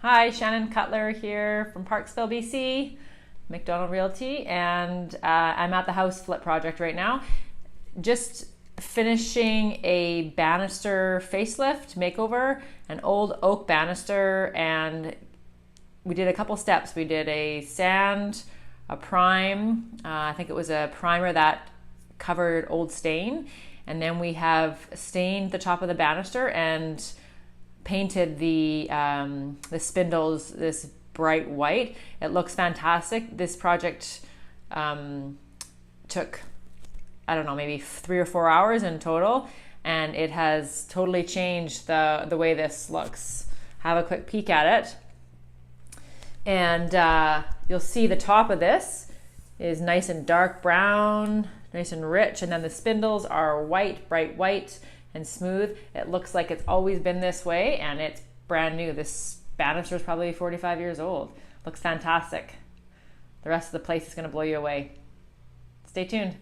Hi, Shannon Cutler here from Parksville, BC, McDonald Realty, and I'm at the house flip project right now. Just finishing a banister facelift makeover, an old oak banister, and we did a couple steps. We did a sand, a prime, I think it was a primer that covered old stain, and then we have stained the top of the banister and painted the spindles this bright white. It looks fantastic. This project took, I don't know, maybe 3 or 4 hours in total, and it has totally changed the way this looks. Have a quick peek at it, and you'll see the top of this is nice and dark brown, nice and rich, and then the spindles are white, bright white and smooth. It looks like it's always been this way, and it's brand new. This banister is probably 45 years old. Looks fantastic. The rest of the place is going to blow you away. Stay tuned.